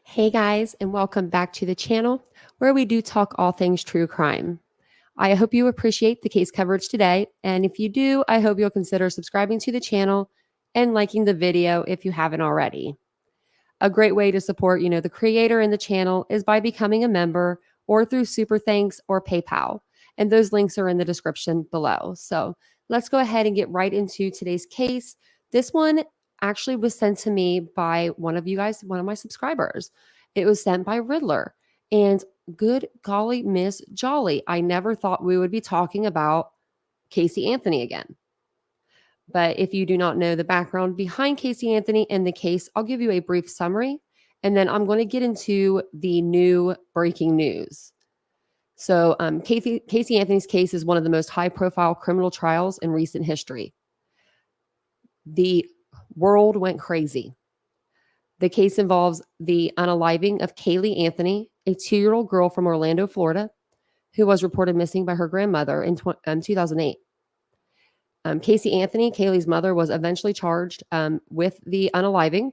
Hey guys, and welcome back to the channel where we do talk all things true crime. I hope you appreciate the case coverage today, and if you do, I hope you'll consider subscribing to the channel and liking the video if you haven't already. A great way to support, the creator and the channel is by becoming a member or through Super Thanks or PayPal, and those links are in the description below. So let's go ahead and get right into today's case. This one actually was sent to me by one of you guys, one of my subscribers. It was sent by Riddler. And good golly, Miss Jolly, I never thought we would be talking about Casey Anthony again. But if you do not know the background behind Casey Anthony and the case, I'll give you a brief summary. And then I'm going to get into the new breaking news. So Casey Anthony's case is one of the most high-profile criminal trials in recent history. The world went crazy. The case involves the unaliving of Caylee Anthony, a 2-year-old girl from Orlando, Florida, who was reported missing by her grandmother in 2008. Casey Anthony, Caylee's mother, was eventually charged with the unaliving.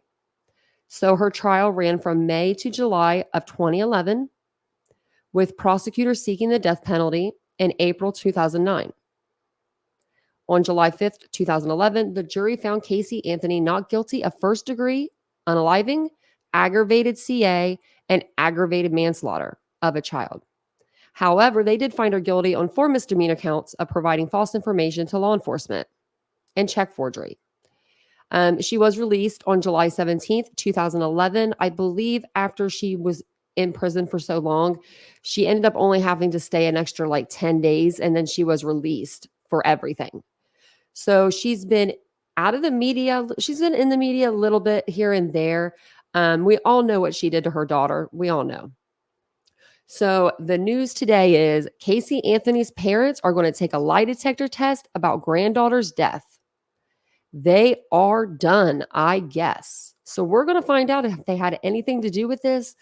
So her trial ran from May to July of 2011, with prosecutors seeking the death penalty in April 2009. On July 5th, 2011, the jury found Casey Anthony not guilty of first-degree unaliving, aggravated CA, and aggravated manslaughter of a child. However, they did find her guilty on 4 misdemeanor counts of providing false information to law enforcement and check forgery. She was released on July 17th, 2011. I believe after she was in prison for so long, she ended up only having to stay an extra 10 days, and then she was released for everything. So she's been out of the media. She's been in the media a little bit here and there. We all know what she did to her daughter. We all know. So the news today is Casey Anthony's parents are going to take a lie detector test about granddaughter's death. They are done, I guess. So we're going to find out if they had anything to do with this.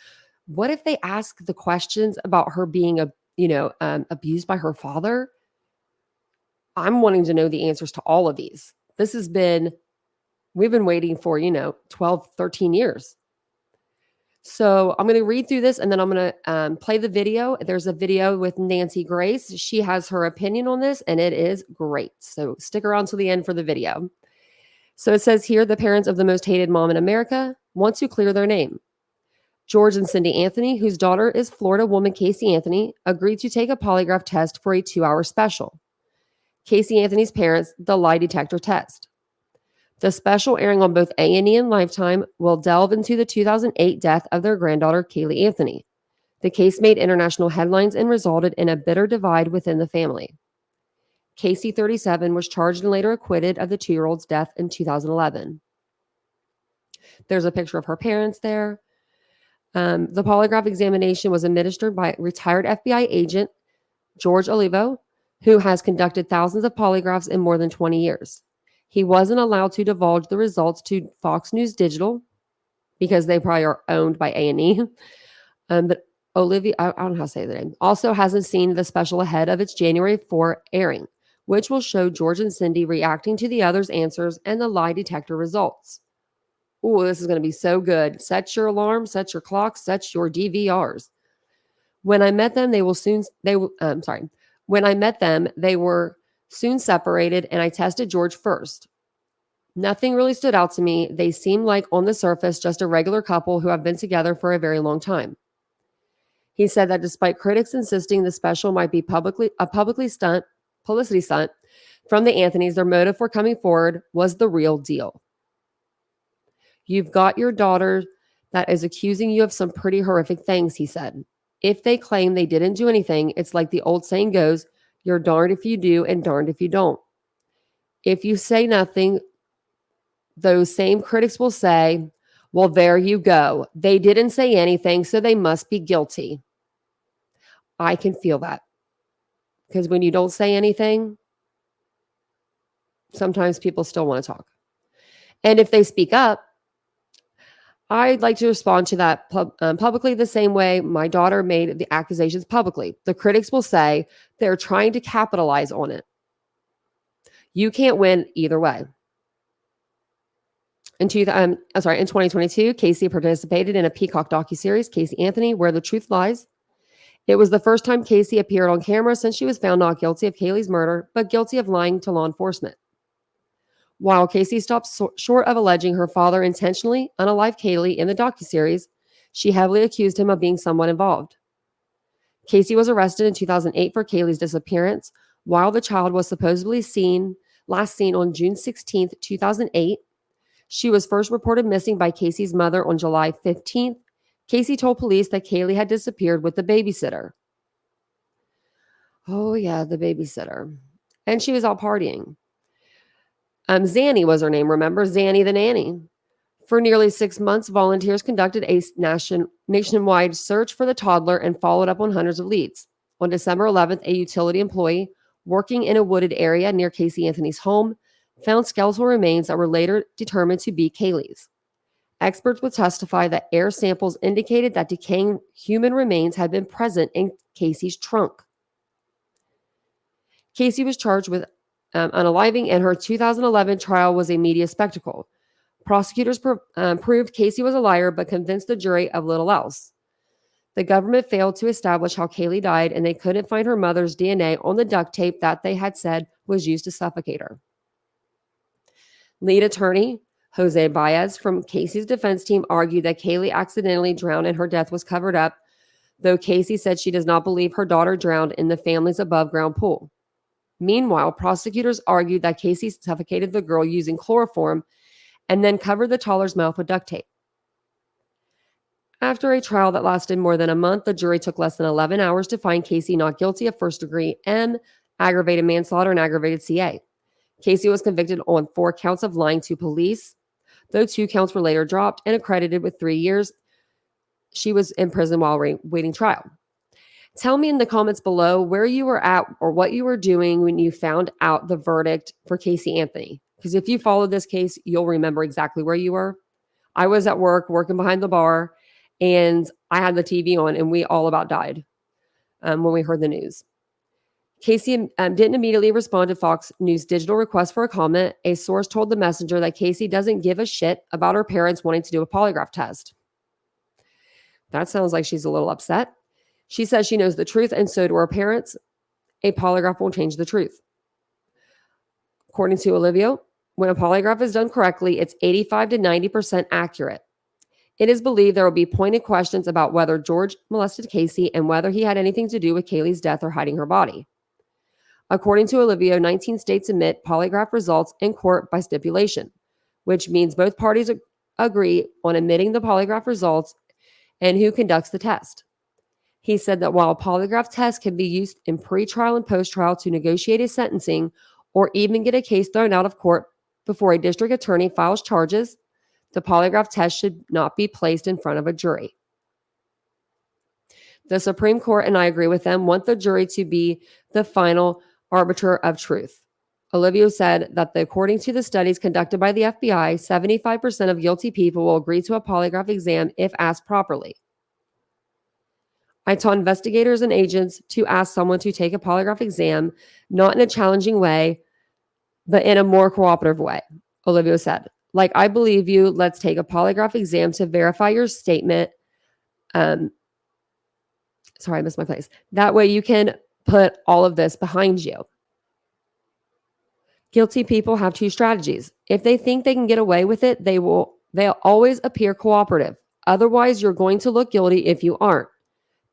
What if they ask the questions about her being abused by her father? I'm wanting to know the answers to all of these. We've been waiting for, 12, 13 years. So I'm going to read through this and then I'm going to play the video. There's a video with Nancy Grace. She has her opinion on this and it is great. So stick around to the end for the video. So it says here, the parents of the most hated mom in America want to clear their name. George and Cindy Anthony, whose daughter is Florida woman Casey Anthony, agreed to take a polygraph test for a 2-hour special. Casey Anthony's parents, the lie detector test. The special, airing on both A&E and Lifetime, will delve into the 2008 death of their granddaughter, Caylee Anthony. The case made international headlines and resulted in a bitter divide within the family. Casey, 37, was charged and later acquitted of the 2-year-old's death in 2011. There's a picture of her parents there. The polygraph examination was administered by retired FBI agent George Olivo, who has conducted thousands of polygraphs in more than 20 years. He wasn't allowed to divulge the results to Fox News Digital because they probably are owned by A&E. But Olivia, I don't know how to say the name, also hasn't seen the special ahead of its January 4 airing, which will show George and Cindy reacting to the others' answers and the lie detector results. Ooh, this is going to be so good. Set your alarm, set your clock, set your DVRs. When I met them, they were soon separated, and I tested George first. Nothing really stood out to me. They seemed like, on the surface, just a regular couple who have been together for a very long time. He said that despite critics insisting the special might be a publicity stunt from the Anthonys, their motive for coming forward was the real deal. You've got your daughter that is accusing you of some pretty horrific things, he said. If they claim they didn't do anything, it's like the old saying goes, you're darned if you do and darned if you don't. If you say nothing, those same critics will say, well, there you go. They didn't say anything, so they must be guilty. I can feel that. Because when you don't say anything, sometimes people still want to talk. And if they speak up, I'd like to respond to that publicly the same way my daughter made the accusations publicly. The critics will say they're trying to capitalize on it. You can't win either way. In 2022, Casey participated in a Peacock docuseries, Casey Anthony, Where the Truth Lies. It was the first time Casey appeared on camera since she was found not guilty of Caylee's murder, but guilty of lying to law enforcement. While Casey stopped short of alleging her father intentionally unalived Caylee in the docuseries, she heavily accused him of being somewhat involved. Casey was arrested in 2008 for Caylee's disappearance, while the child was supposedly last seen on June 16, 2008. She was first reported missing by Casey's mother on July 15th. Casey told police that Caylee had disappeared with the babysitter. Oh, yeah, the babysitter. And she was out partying. Zanny was her name, remember? Zanny the nanny. For nearly 6 months, volunteers conducted a nationwide search for the toddler and followed up on hundreds of leads. On December 11th, a utility employee working in a wooded area near Casey Anthony's home found skeletal remains that were later determined to be Caylee's. Experts would testify that air samples indicated that decaying human remains had been present in Casey's trunk. Casey was charged with unaliving, and her 2011 trial was a media spectacle. Prosecutors proved Casey was a liar, but convinced the jury of little else. The government failed to establish how Caylee died, and they couldn't find her mother's DNA on the duct tape that they had said was used to suffocate her. Lead attorney Jose Baez from Casey's defense team argued that Caylee accidentally drowned and her death was covered up, though Casey said she does not believe her daughter drowned in the family's above-ground pool. Meanwhile, prosecutors argued that Casey suffocated the girl using chloroform and then covered the toddler's mouth with duct tape. After a trial that lasted more than a month, the jury took less than 11 hours to find Casey not guilty of first-degree M, aggravated manslaughter, and aggravated CA. Casey was convicted on 4 counts of lying to police, though 2 counts were later dropped and accredited with 3 years. She was in prison while waiting trial. Tell me in the comments below where you were at or what you were doing when you found out the verdict for Casey Anthony. Because if you followed this case, you'll remember exactly where you were. I was at work, working behind the bar, and I had the TV on, and we all about died when we heard the news. Casey didn't immediately respond to Fox News' digital request for a comment. A source told the Messenger that Casey doesn't give a shit about her parents wanting to do a polygraph test. That sounds like she's a little upset. She says she knows the truth, and so do her parents. A polygraph won't change the truth. According to Olivia, when a polygraph is done correctly, it's 85 to 90% accurate. It is believed there will be pointed questions about whether George molested Casey and whether he had anything to do with Caylee's death or hiding her body. According to Olivia, 19 states admit polygraph results in court by stipulation, which means both parties agree on admitting the polygraph results and who conducts the test. He said that while a polygraph test can be used in pre-trial and post-trial to negotiate a sentencing or even get a case thrown out of court before a district attorney files charges, the polygraph test should not be placed in front of a jury. The Supreme Court, and I agree with them, want the jury to be the final arbiter of truth. Olivia said that according to the studies conducted by the FBI, 75% of guilty people will agree to a polygraph exam if asked properly. I taught investigators and agents to ask someone to take a polygraph exam, not in a challenging way, but in a more cooperative way, Olivia said. Like, I believe you. Let's take a polygraph exam to verify your statement. Sorry, I missed my place. That way you can put all of this behind you. Guilty people have 2 strategies. If they think they can get away with it, they'll always appear cooperative. Otherwise, you're going to look guilty if you aren't.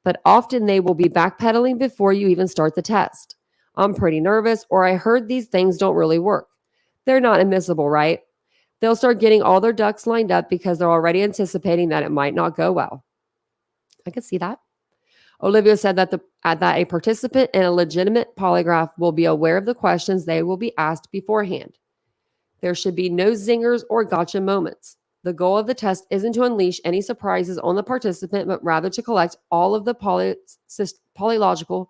But often they will be backpedaling before you even start the test. I'm pretty nervous, or I heard these things don't really work. They're not admissible, right? They'll start getting all their ducks lined up because they're already anticipating that it might not go well. I could see that. Olivia said that a participant in a legitimate polygraph will be aware of the questions they will be asked beforehand. There should be no zingers or gotcha moments. The goal of the test isn't to unleash any surprises on the participant, but rather to collect all of the polysyslological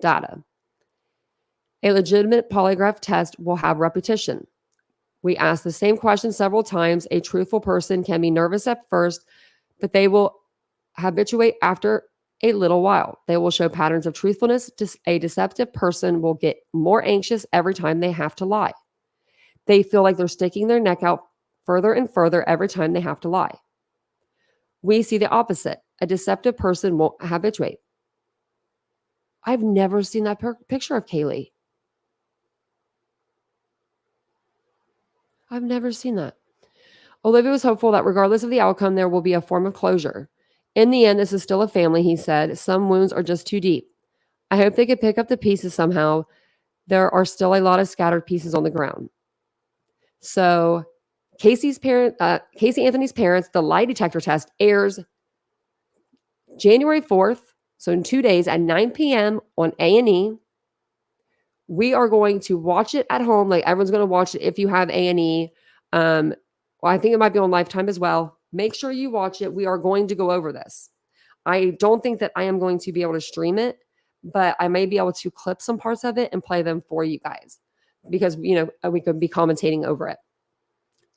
data. A legitimate polygraph test will have repetition. We ask the same question several times. A truthful person can be nervous at first, but they will habituate after a little while. They will show patterns of truthfulness. A deceptive person will get more anxious every time they have to lie. They feel like they're sticking their neck out further and further every time they have to lie. We see the opposite. A deceptive person won't habituate. I've never seen that picture of Caylee. I've never seen that. Olivia was hopeful that regardless of the outcome, there will be a form of closure. In the end, this is still a family, he said. Some wounds are just too deep. I hope they could pick up the pieces somehow. There are still a lot of scattered pieces on the ground. So Casey Anthony's parents, the lie detector test airs January 4th. So in 2 days at 9 p.m. on A&E. We are going to watch it at home. Like everyone's going to watch it if you have A&E. Well, I think it might be on Lifetime as well. Make sure you watch it. We are going to go over this. I don't think that I am going to be able to stream it, but I may be able to clip some parts of it and play them for you guys because, we could be commentating over it.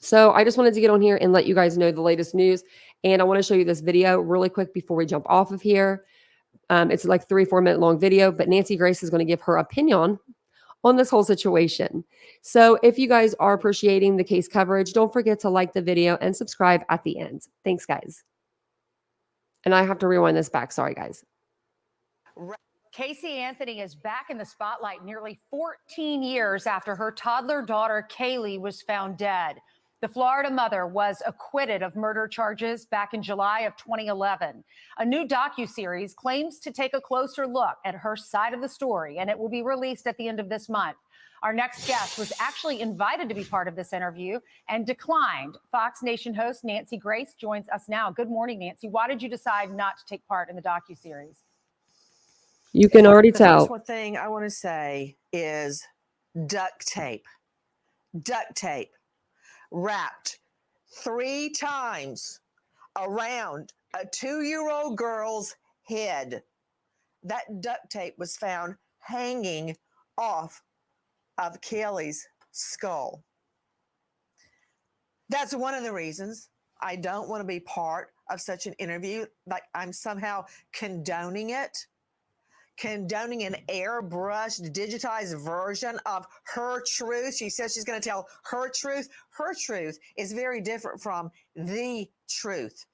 So I just wanted to get on here and let you guys know the latest news. And I want to show you this video really quick before we jump off of here. It's like 3-4 minute long video, but Nancy Grace is going to give her opinion on this whole situation. So if you guys are appreciating the case coverage, don't forget to like the video and subscribe at the end. Thanks, guys. And I have to rewind this back. Sorry, guys. Casey Anthony is back in the spotlight nearly 14 years after her toddler daughter, Caylee, was found dead. The Florida mother was acquitted of murder charges back in July of 2011. A new docuseries claims to take a closer look at her side of the story, and it will be released at the end of this month. Our next guest was actually invited to be part of this interview and declined. Fox Nation host Nancy Grace joins us now. Good morning, Nancy. Why did you decide not to take part in the docuseries? You can already tell. The first one thing I want to say is duct tape. Duct tape wrapped 3 times around a 2-year-old girl's head. That duct tape was found hanging off of Caylee's skull. That's one of the reasons I don't want to be part of such an interview. Like I'm somehow condoning it. Condoning an airbrushed, digitized version of her truth. She says she's going to tell her truth. Her truth is very different from the truth.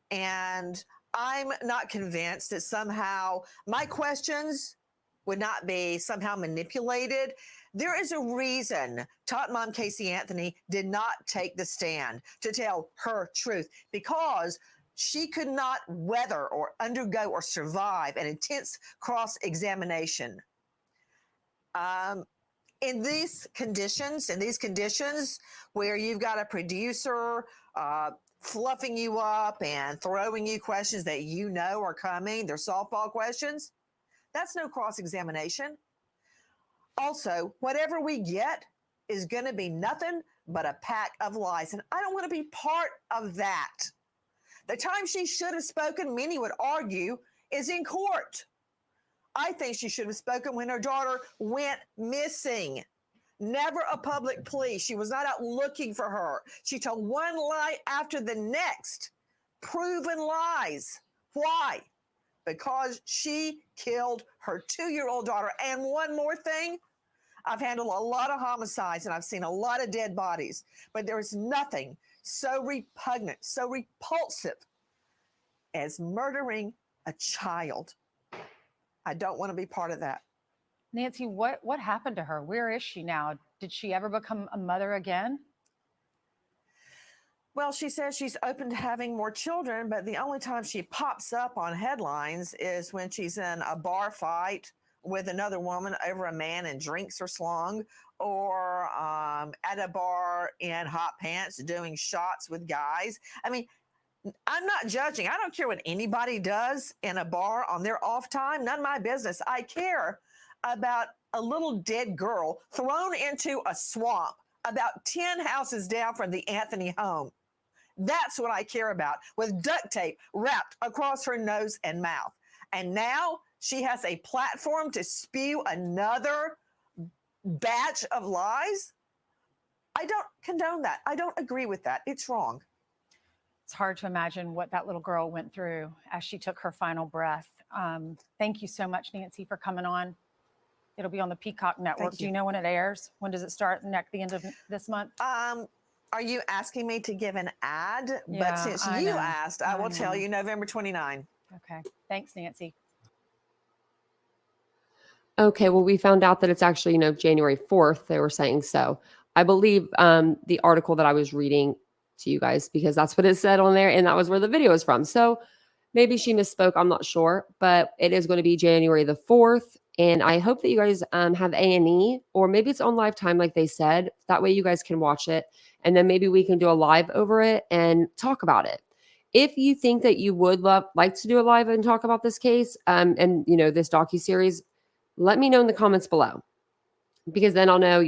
And I'm not convinced that somehow my questions would not be somehow manipulated. There is a reason Tot Mom Casey Anthony did not take the stand to tell her truth, because she could not weather or undergo or survive an intense cross-examination. In these conditions where you've got a producer fluffing you up and throwing you questions that you know are coming, they're softball questions, that's no cross-examination. Also, whatever we get is going to be nothing but a pack of lies, and I don't want to be part of that. The time she should have spoken, many would argue, is in court. I think she should have spoken when her daughter went missing. Never a public plea. She was not out looking for her. She told one lie after the next. Proven lies. Why? Because she killed her 2-year-old daughter. And one more thing, I've handled a lot of homicides and I've seen a lot of dead bodies, but there is nothing so repugnant, so repulsive as murdering a child. I don't want to be part of that. Nancy, what happened to her? Where is she now? Did she ever become a mother again? Well, she says she's open to having more children, but the only time she pops up on headlines is when she's in a bar fight with another woman over a man and drinks are slung, or at a bar in hot pants doing shots with guys. I mean, I'm not judging. I don't care what anybody does in a bar on their off time. None of my business. I care about a little dead girl thrown into a swamp about 10 houses down from the Anthony home. That's what I care about, with duct tape wrapped across her nose and mouth. And now she has a platform to spew another batch of lies. I don't condone that. I don't agree with that. It's wrong. It's hard to imagine what that little girl went through as she took her final breath. Thank you so much, Nancy, for coming on. It'll be on the Peacock Network. Thank Do you. you know when it airs? When does it start? The end of this month? Are you asking me to give an ad? Yeah, But since I you know. asked, I will tell know. you November 29. Okay. Thanks, Nancy. Okay, well, we found out that it's actually, January 4th. They were saying so. I believe the article that I was reading to you guys because that's what it said on there, and that was where the video is from. So maybe she misspoke. I'm not sure, but it is going to be January the 4th, and I hope that you guys have A&E, or maybe it's on Lifetime, like they said. That way, you guys can watch it, and then maybe we can do a live over it and talk about it. If you think that you would like to do a live and talk about this case, and this docuseries, let me know in the comments below because then I'll know,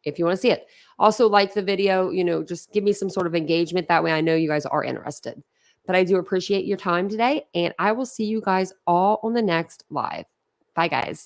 if you want to see it. Also, like the video, just give me some sort of engagement. That way I know you guys are interested. But I do appreciate your time today, and I will see you guys all on the next live. Bye, guys.